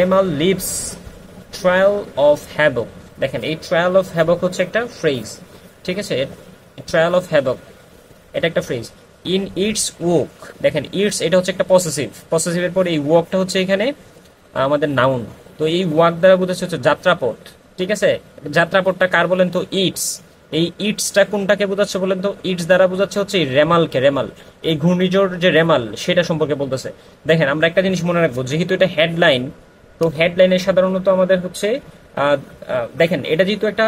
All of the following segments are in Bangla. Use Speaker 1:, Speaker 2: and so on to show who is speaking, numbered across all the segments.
Speaker 1: Remal leaves trail of havoc. দেখেন এই ট্রায়াল অফ হ্যাভক হচ্ছে একটা ফ্রেজ, ঠিক আছে? ট্রায়াল অফ হ্যাভক এটা একটা ফ্রেজ। ইন ইটস ওয়াক, দেখেন ইটস এটা হচ্ছে একটা পসেসিভ, পসেসিভের পরে এই ওয়াকটা হচ্ছে এখানে আমাদের নাউন। তো এই ওয়াক দ্বারা বোঝাচ্ছে হচ্ছে যাত্রাপথ, ঠিক আছে? যাত্রাপথটা কার বলেন তো? ইটস। এই ইটসটা কোনটাকে বোঝাচ্ছে বলেন তো? ইটস দ্বারা বোঝাচ্ছে হচ্ছে এই রেমালকে। রেমাল এই ঘূর্ণিঝড় যে রেমাল সেটা সম্পর্কে বলতেছে। দেখেন আমরা একটা জিনিস মনে রাখবো, যেহেতু এটা হেডলাইন, তো হেডলাইনে সাধারণত আমাদের হচ্ছে দেখেন এটা যেহেতু একটা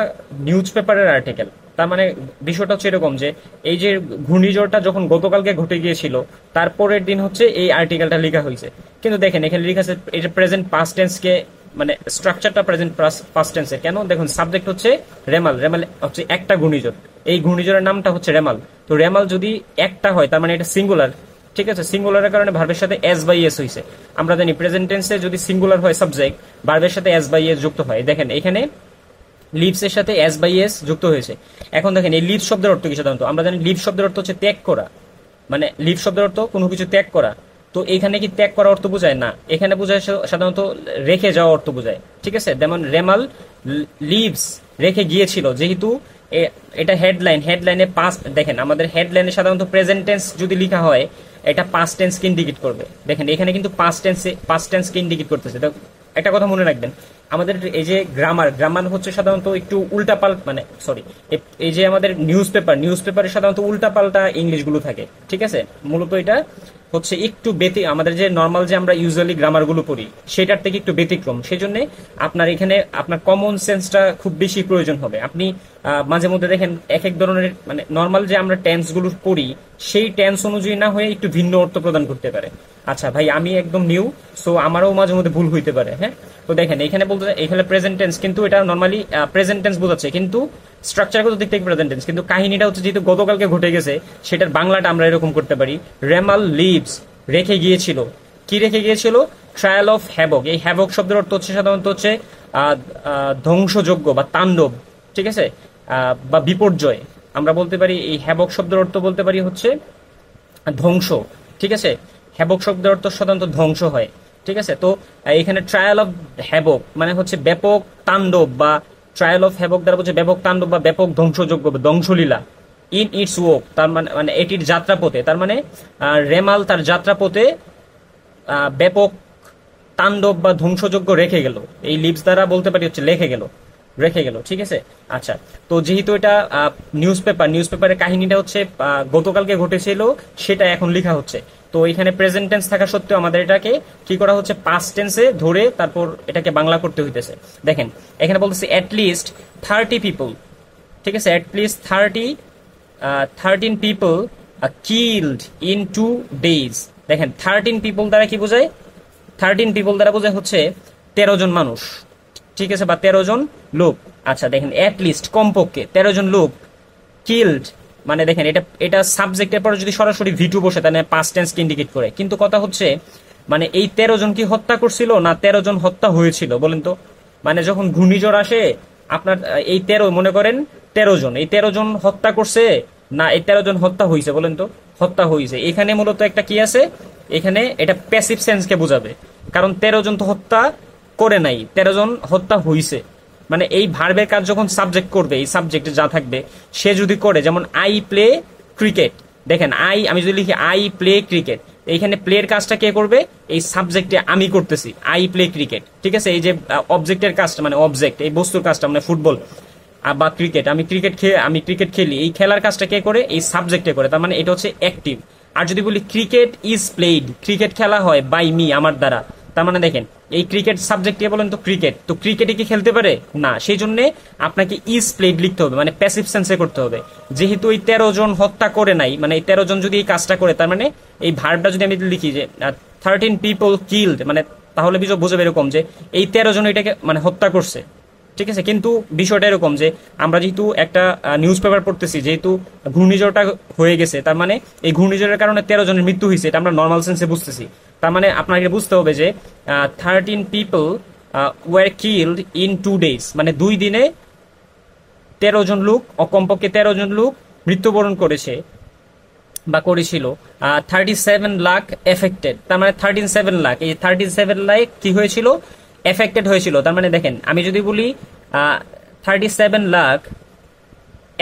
Speaker 1: নিউজ পেপারের আর্টিকেল, তার মানে বিষয়টা হচ্ছে এরকম যে এই যে ঘূর্ণিঝড়টা যখন গতকালকে ঘটে গিয়েছিল তারপরের দিন হচ্ছে এই আর্টিকেলটা লেখা হয়েছে। কিন্তু দেখেন এখানে লেখা আছে এটা প্রেজেন্ট পাস্ট টেন্সকে, মানে স্ট্রাকচারটা প্রেজেন্ট পাস্ট টেন্সের। কেন? দেখুন সাবজেক্ট হচ্ছে রেমাল, রেমাল হচ্ছে একটা ঘূর্ণিঝড়, এই ঘূর্ণিঝড়ের নামটা হচ্ছে রেমাল। তো রেমাল যদি একটা হয় তার মানে এটা সিঙ্গুলার, ঠিক আছে? সিঙ্গুলারের কারণে ভার্বের সাথে এস বাই এস হয়েছে। আমরা জানি প্রেজেন্ট টেন্সে যদি সিঙ্গুলার হয় সাবজেক্ট, ভার্বের সাথে এস বাই এস যুক্ত হয়। দেখেন এখানে লিভস এর সাথে এস বাই এস যুক্ত হয়েছে। এখন দেখেন এই লিভ শব্দের অর্থ কি? সাধারণত আমরা জানি লিভ শব্দের অর্থ হচ্ছে ত্যাগ করা, মানে লিভ শব্দের অর্থ কোনো কিছু ত্যাগ করা। তো এখানে কি ত্যাগ করা অর্থ বোঝায়? না, এখানে বোঝায় সাধারণত রেখে যাওয়া অর্থ বোঝায়, ঠিক আছে? যেমন রেমাল লিভস রেখে গিয়েছিল, যেহেতু এটা হেডলাইন, হেডলাইনে পাস্ট, দেখেন আমাদের হেডলাইনে সাধারণত প্রেজেন্ট টেন্স যদি লেখা হয় এটা পাস্ট টেন্সকে ইন্ডিকেট করবে। দেখেন এখানে কিন্তু পাস্ট টেন্সকে ইন্ডিকেট করতেছে। তো একটা কথা মনে রাখবেন, আমাদের এই যে গ্রামার, গ্রামার হচ্ছে সাধারণত একটু উল্টাপাল্টা, মানে সরি, এই যে আমাদের নিউজ পেপার, নিউজ পেপারে সাধারণত উল্টাপাল্টা ইংলিশগুলো থাকে, ঠিক আছে? মূলত এটা হচ্ছে একটু আমাদের যে নর্মাল যে আমরা ইউজুয়ালি গ্রামারগুলো পড়ি সেটার থেকে একটু ব্যতিক্রম। সেই জন্য আপনার এখানে আপনার কমন সেন্সটা খুব বেশি প্রয়োজন হবে। আপনি মাঝে মধ্যে দেখেন এক এক ধরনের, মানে নর্মাল যে আমরা টেন্স গুলো পড়ি সেই টেন্স অনুযায়ী না হয়ে একটু ভিন্ন অর্থ প্রদান করতে পারে। আচ্ছা ভাই, আমি একদম নিউ, সো আমারও মাঝে মধ্যে ভুল হইতে পারে, হ্যাঁ? তো দেখেন এখানে বলতে, এখানে প্রেজেন্ট টেন্স, কিন্তু এটা নর্মালি প্রেজেন্ট টেন্স বোঝাচ্ছে, কিন্তু স্ট্রাকচারগত দিক থেকে প্রেজেন্ট টেন্স, কিন্তু কাহিনীটা হচ্ছে যেহেতু গতকালকে ঘটে গেছে সেটার বাংলাটা আমরা এরকম করতে পারি, রেমাল লিভস রেখে গিয়েছিল। কি রেখে গিয়েছিল? Trial of havoc. এই হ্যাভক শব্দের অর্থ হচ্ছে সাধারণত হচ্ছে ধ্বংসযোগ্য বা তাণ্ডব, ঠিক আছে? বা বিপর্যয় আমরা বলতে পারি। এই হ্যাভক শব্দের অর্থ বলতে পারি হচ্ছে ধ্বংস, ঠিক আছে? হ্যাভক শব্দের অর্থ সাধারণত ধ্বংস হয়, ঠিক আছে? তো এখানে ট্রায়াল অফ হ্যাভক মানে হচ্ছে ব্যাপক তাণ্ডব, বা ট্রায়াল অফ হ্যাভক দ্বারা বলছে ব্যাপক তাণ্ডব বা ব্যাপক ধ্বংসযোগ্য বা ধ্বংসলীলা। ইন ইটস ওয়াক তার মানে, মানে এটির যাত্রাপথে, তার মানে রেমাল তার যাত্রাপথে ব্যাপক তাণ্ডব বা ধ্বংসযোগ্য রেখে গেল। এই লিভস দ্বারা বলতে পারি হচ্ছে রেখে গেল, রেখে গেল, ঠিক আছে? আচ্ছা, তো যেহেতু এটা নিউজ পেপার, নিউজ পেপারের কাহিনীটা হচ্ছে গতকালকে ঘটেছিল সেটা এখন লেখা হচ্ছে। তো এখানে প্রেজেন্ট টেন্স থাকা সত্ত্বেও আমাদের এটাকে কি করা হচ্ছে? পাস্ট টেন্সে ধরে তারপর এটাকে বাংলা করতে হইতেছে। দেখেন এখানে বলতেছে অ্যাট লিস্ট 30 পিপল, ঠিক আছে? At least 13 people killed in 2 days। দেখেন 13 পিপল দ্বারা কি বোঝায়? 13 পিপল দ্বারা বোঝায় হচ্ছে 13 জন মানুষ, ঠিক আছে? বা 13 জন লোক। আচ্ছা দেখেন অ্যাট লিস্ট কমপক্ষে 13 জন লোক, কিল্ড মানে দেখেন এটা এটা সাবজেক্টের পরে যদি সরাসরি ভিটু বসে তাহলে পাস্ট টেন্সকে ইন্ডিকেট করে। কিন্তু কথা হচ্ছে মানে এই 13 জন কি হত্যা করছিল না 13 জন হত্যা হয়েছিল বলেন তো? মানে যখন ঘূর্ণিঝড় আসে আপনার এই 13, মনে করেন 13 জন, এই 13 জন হত্যা করছে না এই 13 জন হত্যা হয়েছে বলেন তো? হত্যা হয়েছে। এখানে মূলত একটা কি আছে, এখানে এটা প্যাসিভ সেন্সকে বোঝাবে, কারণ 13 জন তো হত্যা করে নাই, 13 জন হত্যা হইছে। মানে এই ভার্বের কাজ যখন সাবজেক্ট করবে, এই সাবজেক্টে যা থাকবে সে যদি করে, যেমন আই প্লে ক্রিকেট, দেখেন আমি যদি লিখি আই প্লে ক্রিকেট, এইখানে প্লের কাজটা কে করবে? এই সাবজেক্টে আমি করতেছি, আই প্লে ক্রিকেট, ঠিক আছে? এই যে অবজেক্টের কাজটা, মানে অবজেক্ট এই বস্তুর কাজটা, মানে ফুটবল বা ক্রিকেট, আমি ক্রিকেট খেলি, এই খেলার কাজটা কে করে? এই সাবজেক্টে করে, তার মানে এটা হচ্ছে অ্যাক্টিভ। আর যদি বলি ক্রিকেট ইজ প্লেড, ক্রিকেট খেলা হয় বাই মি, আমার দ্বারা, তার মানে দেখেন এই ক্রিকেট সাবজেক্ট কে বলেন তো? ক্রিকেট। তো ক্রিকেটে কি খেলতে পারে না, সেই জন্য আপনাকে ইজ প্লেড লিখতে হবে, মানে প্যাসিভ সেন্সে করতে হবে। যেহেতু এই 13 জন হত্যা করে নাই, মানে এই 13 জন যদি এই কাজটা করে, তার মানে এই ভার্বটা যদি আমি লিখি যে 13 পিপল কিল্ড, মানে তাহলে বুঝবে এরকম যে এই 13 জন এটাকে মানে হত্যা করছে, ঠিক আছে? কিন্তু বিষয়টা এরকম যে আমরা যেহেতু একটা নিউজ পেপার পড়তেছি, যেহেতু ঘূর্ণিঝড়টা হয়ে গেছে, তার মানে এই ঘূর্ণিঝড়ের কারণে 13 জনের মৃত্যু হয়েছে, এটা আমরা নর্মাল সেন্সে বুঝতেছি। তার মানে আপনাকে বুঝতে হবে যে 13 people were killed in 2 days, মানে 2 দিনে 13 জন লোক, কমপক্ষে 13 জন লোক মৃত্যুবরণ করেছে বা করেছিল। 37 লাখ এফেক্টেড, তার মানে 37 লাখ, এই 37 লাখ কি হয়েছিল? এফেক্টেড হয়েছিল, তার মানে দেখেন আমি যদি বলি 37 লাখ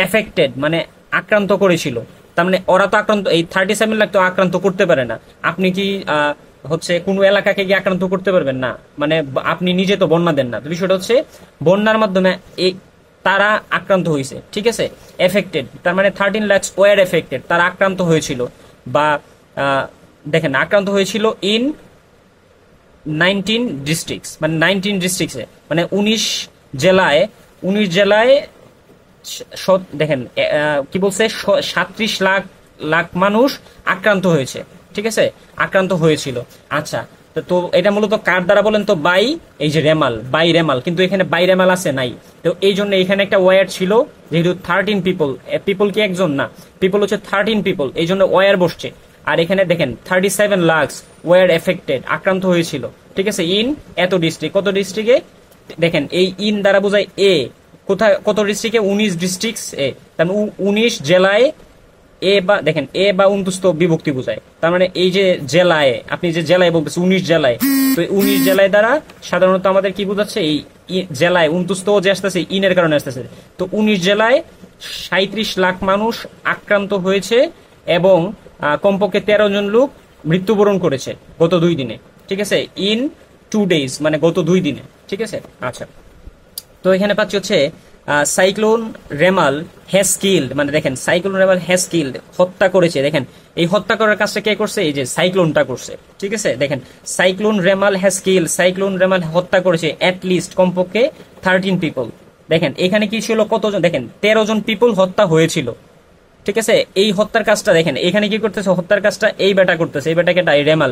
Speaker 1: এফেক্টেড মানে আক্রান্ত করেছিল, তার মানে ওরা তো আক্রান্ত, এই 37 লাখ তো আক্রান্ত করতে পারে না। আপনি কি হচ্ছে কোনো এলাকাকে কি আক্রান্ত করতে পারবেন না? মানে আপনি নিজে তো বন্যা দেন না, তো বিষয়টা হচ্ছে বন্যার মাধ্যমে এই তারা আক্রান্ত হয়েছে, ঠিক আছে। এফেক্টেড তার মানে 13 লাখ ওয়ার এফেক্টেড, তারা আক্রান্ত হয়েছিল, বা দেখেন আক্রান্ত হয়েছিল ইন 19 ডিস্ট্রিক্টস, মানে 19 ডিস্ট্রিক্টসে, মানে 19 জেলায়, 19 জেলায় দেখেন কি বলছে, 37 লাখ লাখ মানুষ আক্রান্ত হয়েছে, ঠিক আছে, আক্রান্ত হয়েছিল। আচ্ছা, তো এটা মূলত কার দ্বারা বলেন তো? বাই এই যে রেমাল, বাই রেমাল, কিন্তু এখানে বাই রেমাল আছে নাই, তো এই জন্য এখানে একটা ওয়ার ছিল, যেহেতু 13 পিপল, পিপল কি একজন না, পিপল হচ্ছে 13 পিপল, এই জন্য ওয়ার বসছে। আর এখানে দেখেন 37 লাখ ওয়ার এফেক্টেড, আক্রান্ত হয়েছিল, ঠিক আছে, ইন এত ডিস্ট্রিক্ট, কত ডিস্ট্রিক্টে দেখেন এই ইন দ্বারা বোঝায় এ, কোথায় কত ডিস্ট্রিক্টে? 19 ডিস্ট্রিক্টস এ, তার মানে 19 জেলায় এ, বা দেখেন এ বা অন্তস্থ বিভক্তি বোঝায়, তার মানে এই যে জেলায়, আপনি যে জেলায় বলতেছেন 19 জেলায়, তো 19 জেলায় দ্বারা সাধারণত আমাদের কি বোঝাচ্ছে, এই জেলায় অন্তস্থ যে আসতেছে ইনের কারণে আসতেছে, তো 19 জেলায় 37 লাখ মানুষ আক্রান্ত হয়েছে, এবং কমপক্ষে 13 জন লোক মৃত্যুবরণ করেছে গত 2 দিনে, ঠিক আছে, ইন 2 ডেজ, মানে গত 2 দিনে, ঠিক আছে। আচ্ছা, তো এখানে পাচ্ছি হচ্ছে সাইক্লোন রেমাল হ্যাজ কিল্ড, মানে দেখেন সাইক্লোন রেমাল হ্যাজ কিল্ড, হত্যা করেছে, দেখেন এই হত্যা করার কাজটা কে করছে? এই যে সাইক্লোনটা করছে, ঠিক আছে। দেখেন cyclone Remal has killed, cyclone Remal হত্যা করেছে অ্যাটলিস্ট কমপক্ষে 13 পিপল। দেখেন এখানে কি ছিল, কতজন? দেখেন 13 জন পিপল হত্যা হয়েছিল, ঠিক আছে। এই হত্যার কাজটা দেখেন এখানে কি করতেছে, হত্যার কাজটা এই বেটা করতেছে, এই বেটাকে রেমাল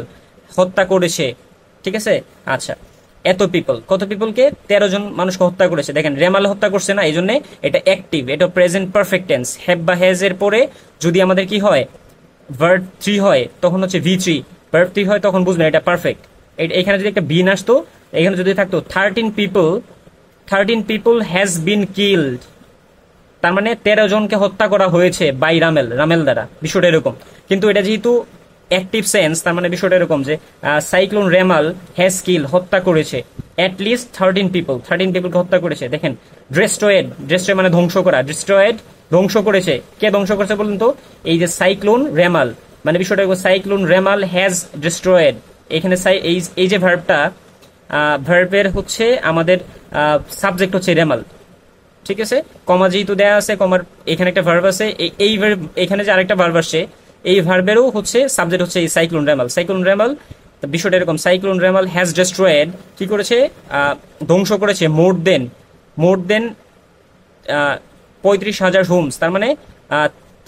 Speaker 1: হত্যা করেছে, ঠিক আছে। আচ্ছা, এত পিপল, কত পিপলকে? 13 জন মানুষকে হত্যা করেছে। দেখেন রেমাল হত্যা করছে না, এই জন্য এটা অ্যাক্টিভ, এটা প্রেজেন্ট পারফেক্ট টেন্স। হ্যাভ বা হ্যাজ এর পরে যদি আমাদের কি হয়, ভার্ব 3 হয়, তখন হচ্ছে V3, ভার্ব 3 হয় তখন বুঝবেন এটা পারফেক্ট। এখানে যদি একটা বিন আসতো, এখানে যদি থাকতো 13 পিপল হ্যাজ বিন কিল্ড, তার মানে 13 জনকে হত্যা করা হয়েছে বাই রামেল, রামেল দ্বারা, বিষয়টা এরকম। কিন্তু এটা যেহেতু অ্যাক্টিভ সেন্স, তার মানে বিষয়টা এরকম যে সাইক্লোন রেমাল হ্যাজ কিল, হত্যা করেছে অ্যাটলিস্ট 13 পিপলকে হত্যা করেছে। দেখেন ডেস্ট্রয়েড, ডেস্ট্রয় মানে ধ্বংস করা, ডেস্ট্রয়েড ধ্বংস করেছে, কে ধ্বংস করেছে বলুন তো? এই যে সাইক্লোন রেমাল, মানে বিষয়টা সাইক্লোন রেমাল হ্যাজ ডেস্ট্রয়েড, এখানে এই যে ভার্বটা, ভার্বের হচ্ছে আমাদের সাবজেক্ট হচ্ছে রেমাল, ঠিক আছে। কমা যেহেতু দেয়া আছে, কমার এখানে একটা ভার্ব আছে, এই ভার্ব এখানে যে আরেকটা ভার্ব আসছে, এই ভার্বেরও হচ্ছে সাবজেক্ট হচ্ছে এই সাইক্লোন রেমাল, সাইক্লোন রেমাল। বিষয়টা এরকম, সাইক্লোন রেমাল হ্যাজ ডেস্ট্রয়েড, কি করেছে? ধ্বংস করেছে মোর দেন 35,000 হোমস, তার মানে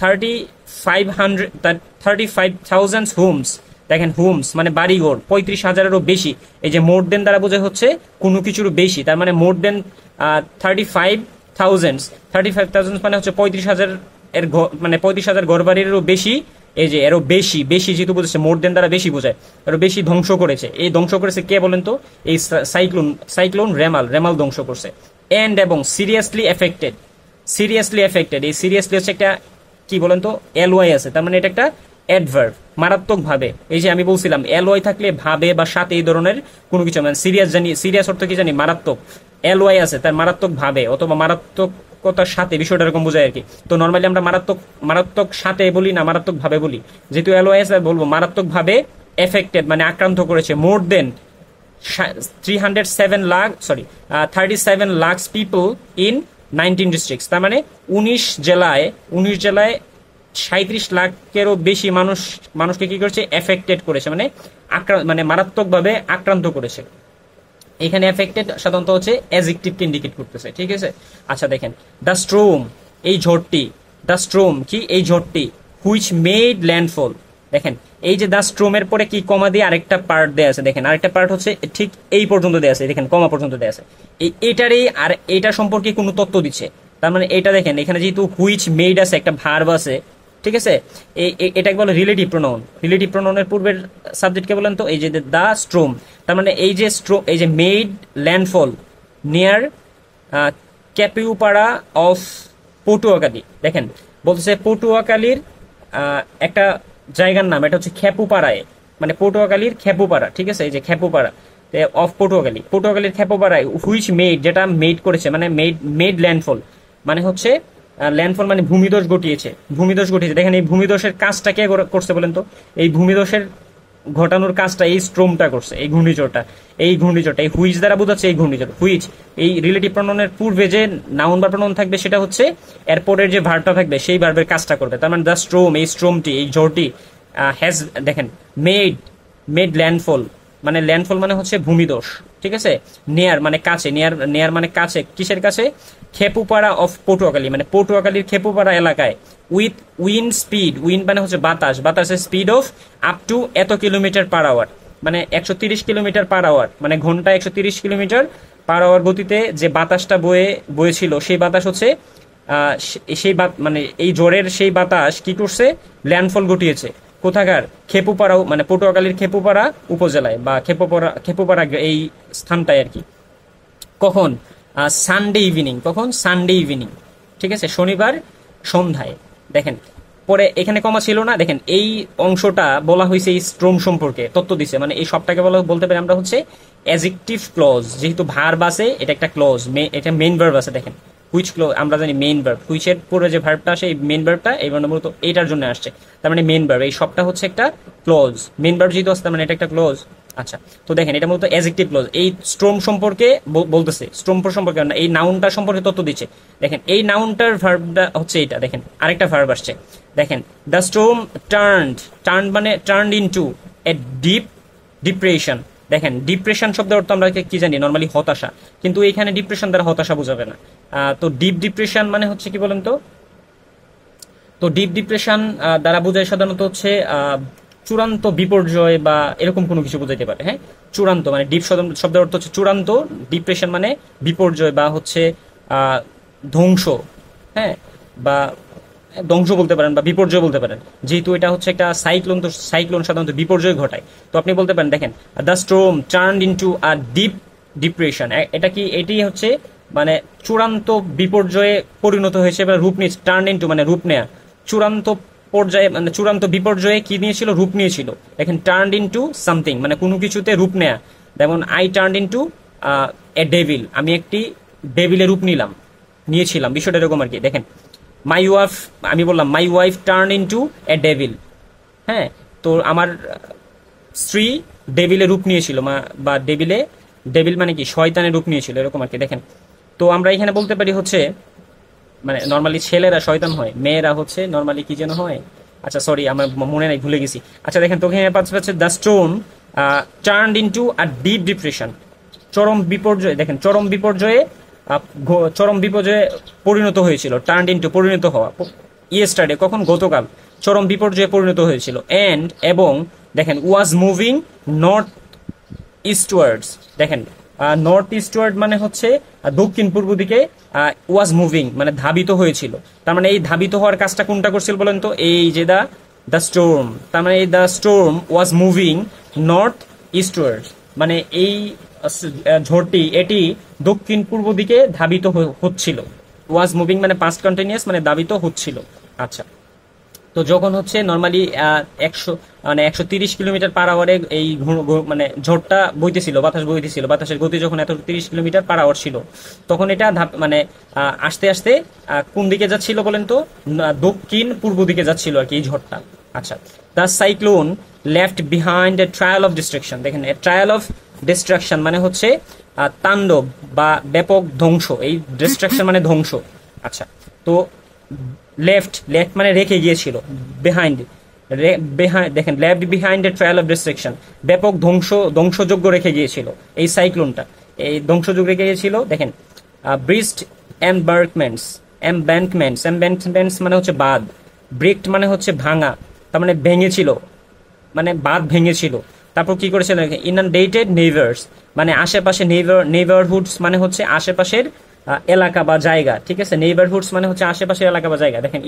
Speaker 1: 35,000 হোমস। দেখেন হোমস মানে বাড়িঘর, 35,000-এরও বেশি। এই যে মোর দেন দ্বারা বোঝা হচ্ছে কোনো কিছুর বেশি, তার মানে মোর দেন 35,000 মানে হচ্ছে 35,000 এর, মানে 35,000 ঘর বাড়িরও বেশি। এই যে এরও বেশি, বেশি যেহেতু বুঝেছে, মোর দেন দ্বারা বেশি বোঝায়, আরো বেশি ধ্বংস করেছে। এই ধ্বংস করেছে কে বলেন তো? এই সাইক্লোন রেমাল ধ্বংস করছে। এন্ড এবং সিরিয়াসলি এফেক্টেড, এই সিরিয়াসলি হচ্ছে একটা কি বলেন তো, এলওয়াই আছে, তার মানে এটা একটা অ্যাডভার্ব, মারাত্মক ভাবে। এই যে আমি বলছিলাম এলওয়াই থাকলে ভাবে বা সাথে এই ধরনের কোনো কিছু, মানে সিরিয়াস জানি, সিরিয়াস অর্থ কি জানি, মারাত্মক। এলওয়াই আছে তার মারাত্মক ভাবে অথবা মারাত্মকতার সাথে, বিষয়টা এরকম বোঝায় আর কি। তো নর্মালি আমরা মারাত্মক সাথে বলি না, মারাত্মক ভাবে বলি। যেহেতু এলওয়াই আছে বলবো মারাত্মক ভাবে এফেক্টেড, মানে আক্রান্ত করেছে। মোর দেন 37 লাখ পিপল ইন 19 ডিস্ট্রিক্টস, তার মানে 19 জেলায় 37 লাখেরও বেশি মানুষকে কি করেছে? এফেক্টেড করেছে, মানে মারাত্মকভাবে আক্রান্ত করেছে। এখানে এফেক্টেড সাধারণত হচ্ছে অ্যাডজেক্টিভকে ইন্ডিকেট করতেছে, ঠিক আছে। আচ্ছা দেখেন দ্য স্ট্রোম, এই ঝড়টি, দ্য স্ট্রোম কি? এই ঝড়টি, হুইচ মেড ল্যান্ডফল। দেখেন এই যে দ্য স্ট্রোমের পরে কি কমা দিয়ে আরেকটা পার্ট দেয়া আছে, দেখেন আরেকটা পার্ট হচ্ছে ঠিক এই পর্যন্ত দেয়া আছে, দেখেন কমা পর্যন্ত দেয়া আছে। এটারই আর এটা সম্পর্কে কোনো তথ্য দিচ্ছে, তার মানে এটা দেখেন এখানে যেহেতু হুইচ মেড আছে, একটা ভার্ব আছে, ঠিক আছে। এটাকে বলে রিলেটিভ প্রোনাউন। রিলেটিভ প্রোনাউনের পূর্বের সাবজেক্টকে বলেন তো এই যে দ্য স্ট্রোম, তার মানে এই যে made landfall near Khepupara of Patuakhali. দেখেন বলতেছে পটুয়াখালীর একটা জায়গার নাম, এটা হচ্ছে খেপুপাড়ায়, মানে পটুয়াখালীর খেপুপাড়া, ঠিক আছে। এই যে খেপুপাড়া, অফ পটুয়াখালী, পটুয়াখালীর খেপোপাড়ায় হুইচ মেড, যেটা মেড করেছে মানে মেড ল্যান্ডফল, মানে হচ্ছে ল্যান্ডফল মানে ভূমিধস ঘটিয়েছে, ভূমিধস ঘটিয়েছে। দেখেন এই ভূমিধসের কাজটা কে করছে বলেন তো? এই ভূমিধসের ঘটানোর কাজটা এই স্ট্রোমটা করছে, এই ঘূর্ণিঝড়টা, এই হুইচ দ্বারা বোঝাচ্ছে এই ঘূর্ণিঝড়। হুইচ এই রিলেটিভ প্রণনের পূর্বে যে নাউন বা প্রণন থাকবে সেটা হচ্ছে এরপরের যে ভার্বটা থাকবে সেই ভার্বের কাজটা করবে। তার মানে দ্য স্ট্রোম, এই স্ট্রোমটি, এই ঝড়টি হ্যাজ, দেখেন মেড ল্যান্ডফল, মানে ল্যান্ডফল মানে হচ্ছে ভূমিধস, ঠিক আছে। নেয়ার মানে কাছে, নেয়ার মানে কাছে, কিসের কাছে? খেপুপাড়া অফ পটুয়াখালী, মানে পটুয়াখালীর খেপুপাড়া এলাকায়, উইথ উইন্ড স্পিড, উইন্ড মানে হচ্ছে বাতাস, বাতাসের স্পিড অফ আপ টু এত কিলোমিটার পার আওয়ার, মানে 130 কিলোমিটার পার আওয়ার, মানে ঘন্টায় 130 কিলোমিটার পার আওয়ার গতিতে যে বাতাসটা বয়েছিল সেই বাতাস হচ্ছে মানে এই জ্বরের সেই বাতাস কি করছে? ল্যান্ডফল ঘটিয়েছে কোথাকার? খেপুপাড়া, মানে পটুয়াখালীর খেপুপাড়া উপজেলায় বা খেপুপাড়া এই স্থানটায় আর কি। কখন? সানডে ইভিনিং, কখন? সানডে ইভিনিং, ঠিক আছে, শনিবার সন্ধ্যায়। দেখেন পরে এখানে কমা ছিল না, দেখেন এই অংশটা বলা হয়েছে এই স্ট্রোম সম্পর্কে তথ্য দিছে, মানে এই সবটাকে বলতে পারি আমরা হচ্ছে অ্যাডজেক্টিভ ক্লজ, যেহেতু ভার্ব আছে এটা একটা ক্লজ, এটা মেইন ভার্ব আছে। দেখেন হুইচ ক্লজ, আমরা জানি মেইন ভার্ব, হুইচের পরে যে ভার্বটা আসে এই মেইন ভার্বটা এই মূলত এটার জন্য আসছে, তার মানে মেইন ভার্ব, এই সবটা হচ্ছে একটা ক্লজ, মেইন ভার্ব যেহেতু আসছে মানে এটা একটা ক্লজ। আচ্ছা, তো দেখেন এটা মূলত অ্যাডজেক্টিভ ক্লজ, এই স্ট্রোম সম্পর্কে বলতেছে, স্ট্রোম সম্পর্কে না, এই নাউনটা সম্পর্কে তথ্য দিচ্ছে। দেখেন এই নাউনটার ভার্বটা হচ্ছে এটা, দেখেন আরেকটা ভার্ব আসছে, দেখেন দ্য স্ট্রোম টার্ন মানে turn into a deep depression. দেখেন ডিপ্রেশন শব্দের অর্থ আমরা কি জানি? নর্মালি হতাশা, কিন্তু এখানে ডিপ্রেশন দ্বারা হতাশা বোঝাবে না। তো ডিপ ডিপ্রেশন মানে হচ্ছে কি বলেন তো? তো ডিপ ডিপ্রেশন দ্বারা বোঝায় সাধারণত হচ্ছে চূড়ান্ত বিপর্যয় বা এরকম কোনো কিছু বোঝাইতে পারে। হ্যাঁ, চূড়ান্ত মানে ডিপ শব্দের অর্থ হচ্ছে চূড়ান্ত, ডিপ্রেশন মানে বিপর্যয় বা হচ্ছে ধ্বংস, হ্যাঁ, বা ধ্বংস বলতে পারেন বা বিপর্যয় বলতে পারেন, যেহেতু এটা হচ্ছে একটা সাইক্লোন, তো সাইক্লোন সাধারণত বিপর্যয় ঘটায়। তো আপনি বলতে পারেন দেখেন the স্ট্রোম turned into a deep depression, এটা কি? এটি হচ্ছে মানে চূড়ান্ত বিপর্যয়ে পরিণত হয়েছে বা রূপ নিয়েছে, টার্ন ইনটু মানে রূপ নেয়া, চূড়ান্ত পর্যায়ে মানে চূড়ান্ত বিপর্যয়ে কি নিয়েছিল? রূপ নিয়েছিল। দেখেন টার্ন ইনটু সামথিং মানে কোনো কিছুতে রূপ নেয়া, যেমন I turn into a devil, আমি একটি ডেভিলের রূপ নিয়েছিলাম, বিষয়টা এরকম আর কি। দেখেন মাই ওয়াইফ, আমি বললাম my wife turn into a devil, হ্যাঁ, তো আমার স্ত্রী ডেভিলের রূপ নিয়েছিল, বা ডেভিল মানে কি? শয়তানের রূপ নিয়েছিল, এরকম আর কি। দেখেন তো আমরা এখানে বলতে পারি হচ্ছে মানে নর্মালি ছেলেরা শয়তান হয়, মেয়েরা হচ্ছে নর্মালি কি যেন হয়, আচ্ছা সরি আমার মনে নাই, ভুলে গেছি। আচ্ছা দেখেন তো এখানে পাচ্ছে the stone turned into a deep depression, চরম বিপর্যয়, দেখেন চরম বিপর্যয়ে পরিণত হয়েছিল, টার্নড ইনটু পরিণত হওয়া, ইয়েস্টারডে কখন? গতকাল, চরম বিপর্যয়ে পরিণত হয়েছিল। এন্ড এবং দেখেন ওয়াজ মুভিং নর্থ ইস্টওয়ার্ডস, দেখেন নর্থ ইস্টওয়ার্ড মানে হচ্ছে দক্ষিণ পূর্ব দিকে, ওয়াজ মুভিং মানে ধাবিত হয়েছিল, তার মানে এই ধাবিত হওয়ার কাজটা কোনটা করছিল বলেন তো? এই যে দ্য স্টোর্ম, তার মানে এই the storm was moving north ইস্টওয়ার্ডস, মানে এই ঝড়টি এটি দক্ষিণ পূর্ব দিকে ধাবিত হচ্ছিল। ওয়াজ মুভিং মানে পাস্ট কন্টিনিউয়াস মানে ধাবিত হচ্ছিল। আচ্ছা, তো যখন হচ্ছে নর্মালি 130 কিলোমিটার পার আওয়ারে এই মানে ঝড়টা বইতেছিল, বাতাস বইতেছিল, বাতাসের গতি যখন 130 কিলোমিটার পার আওয়ার ছিল, তখন এটা মানে আস্তে আস্তে কোন দিকে যাচ্ছিল বলেন তো? দক্ষিণ পূর্ব দিকে যাচ্ছিল আর কি এই ঝড়টা। আচ্ছা, the cyclone left behind A trial of distraction, দেখেন এ ট্রায়াল অফ ডিস্ট্রাকশন মানে হচ্ছে তাণ্ডব বা ব্যাপক ধ্বংস, এই ডিস্ট্রাকশন মানে ধ্বংস। আচ্ছা, তো লেফট মানে রেখে গিয়েছিল, বিহাইন্ড দেখেন left behind A trial of distraction, ব্যাপক ধ্বংসযোগ্য রেখে গিয়েছিল এই সাইক্লোনটা, এই ধ্বংসযোগ্য রেখে গিয়েছিল। দেখেন ব্রিজড এমব্যাঙ্কমেন্টস মানে হচ্ছে বাঁধ, ব্রেকড মানে হচ্ছে ভাঙা, তার মানে ভেঙেছিল, মানে বাঁধ ভেঙেছিল। তারপর কি করেছিল? ইনানডেটেড নেইবার্স মানে আশেপাশে, নেইবারহুডস মানে হচ্ছে আশেপাশের এলাকা বা জায়গা, ঠিক আছে, নেইবারহুডস মানে হচ্ছে আশেপাশের এলাকা বা জায়গা। দেখেন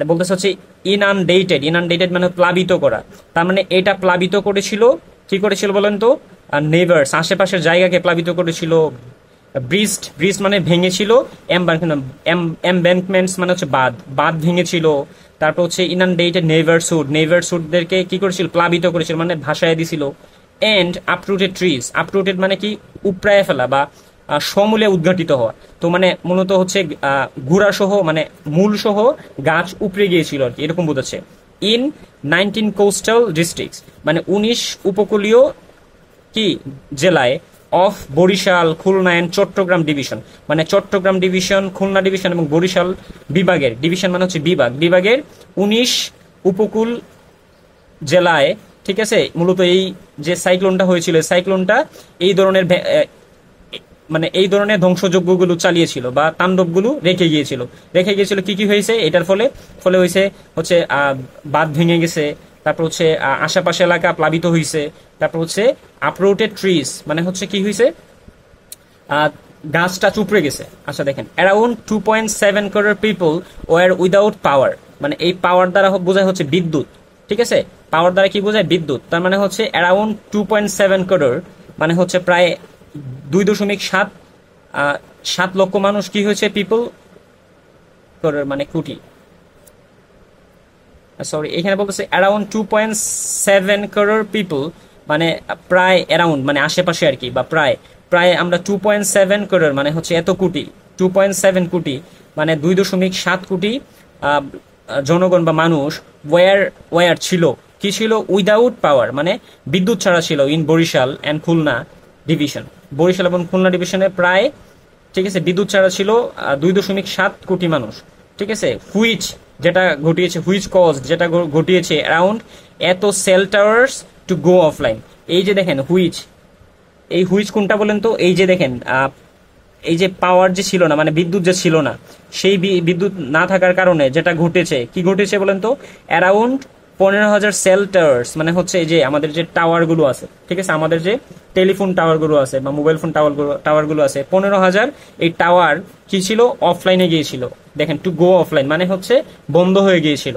Speaker 1: বলতেছে হচ্ছে ইনানডেটেড মানে প্লাবিত করা, তার মানে এটা প্লাবিত করেছিল, কি করেছিল বলেন তো? নেইবার্স আশেপাশের জায়গাকে প্লাবিত করেছিল। ব্রিজ মানে ভেঙেছিল, এমব্যাঙ্কমেন্টস মানে হচ্ছে বাঁধ ভেঙেছিল। তারপর হচ্ছে ইনানডেটেড নেইবারহুডদেরকে কি করেছিল? প্লাবিত করেছিল মানে ভাসায় দিছিল। এন্ড আপরুটেড ট্রিজ, আপরুটেড মানে কি উপড়ায় ফেলা বা সমূলে উদ্ঘাটিত হওয়া। তো মানে মূলত হচ্ছে গুড়া সহ মানে মূল সহ গাছ উপড়ে গিয়েছিল আর কি, এরকম বোঝাচ্ছে। ইন 19 কোস্টাল ডিস্ট্রিক্টস, মানে 19 উপকূলীয় কি জেলায়, of Barisal, Khulna and Chittagong division, মানে চট্টগ্রাম ডিভিশন, খুলনা ডিভিশন এবং বরিশাল বিভাগের, ডিভিশন মানে হচ্ছে বিভাগ, বিভাগের 19 উপকূল জেলায়, ঠিক আছে, মূলত এই যে সাইক্লোনটা হয়েছিল, সাইক্লোনটা এই ধরনের মানে এই ধরনের ধ্বংসযজ্ঞগুলো চালিয়েছিল বা তাণ্ডবগুলো রেখে গিয়েছিল। কি কি হয়েছে এটার ফলে? ফলে হয়েছে হচ্ছে বাঁধ ভেঙে গেছে, তারপর হচ্ছে আশেপাশে এলাকা প্লাবিত হয়েছে, তারপর হচ্ছে আপরুটেড ট্রিজ মানে হচ্ছে কি হয়েছে, গাছটা চুপড়ে গেছে। আচ্ছা দেখেন, around 2.7 crore people were without power, মানে এই পাওয়ার দ্বারা বোঝায় হচ্ছে বিদ্যুৎ, ঠিক আছে, পাওয়ার দ্বারা কি বোঝায়? বিদ্যুৎ। তার মানে হচ্ছে অ্যারাউন্ড 2.7 crore, মানে হচ্ছে প্রায় 2.7 লক্ষ মানুষ কি হয়েছে, পিপল করোর মানে কোটি, সরি এখানে বলতেছে অ্যারাউন্ড 2.7 crore পিপল, মানে প্রায় অ্যারাউন্ড মানে আশেপাশে আর কি, বা প্রায় প্রায় আমরা 2.7 crore মানে হচ্ছে এত কোটি, 2.7 কোটি মানে 2.7 কোটি জনগণ বা মানুষ ওয়ার ছিল, কি ছিল? উইদাউট পাওয়ার, মানে বিদ্যুৎ ছাড়া ছিল, in Barisal and Khulna division, Barisal এবং খুলনা ডিভিশনে প্রায়, ঠিক আছে, বিদ্যুৎ ছাড়া ছিল 2.7 কোটি মানুষ, ঠিক আছে। হুইচ যেটা ঘটিয়েছে, হুইচ কজ যেটা ঘটিয়েছে অ্যারাউন্ড এত cell towers to go offline. এই যে দেখেন হুইচ, এই হুইচ কোনটা বলেন তো? এই যে দেখেন এই যে পাওয়ার যে ছিল না, মানে বিদ্যুৎ যে ছিল না, সেই বিদ্যুৎ না থাকার কারণে যেটা ঘটেছে, কি ঘটেছে বলেন তো? অ্যারাউন্ড 15,000 সেল টাওয়ার্স, মানে হচ্ছে এই যে আমাদের যে টাওয়ার গুলো আছে, ঠিক আছে, আমাদের যে টেলিফোন টাওয়ার গুলো আছে বা মোবাইল ফোন টাওয়ার গুলো আছে, 15,000 এই টাওয়ার কি ছিল? অফলাইনে গিয়েছিল। দেখেন, টু গো অফলাইন মানে হচ্ছে বন্ধ হয়ে গিয়েছিল,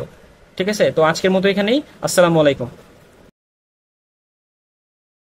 Speaker 1: ঠিক আছে। তো আজকের মতো এখানেই, আসসালামু আলাইকুম।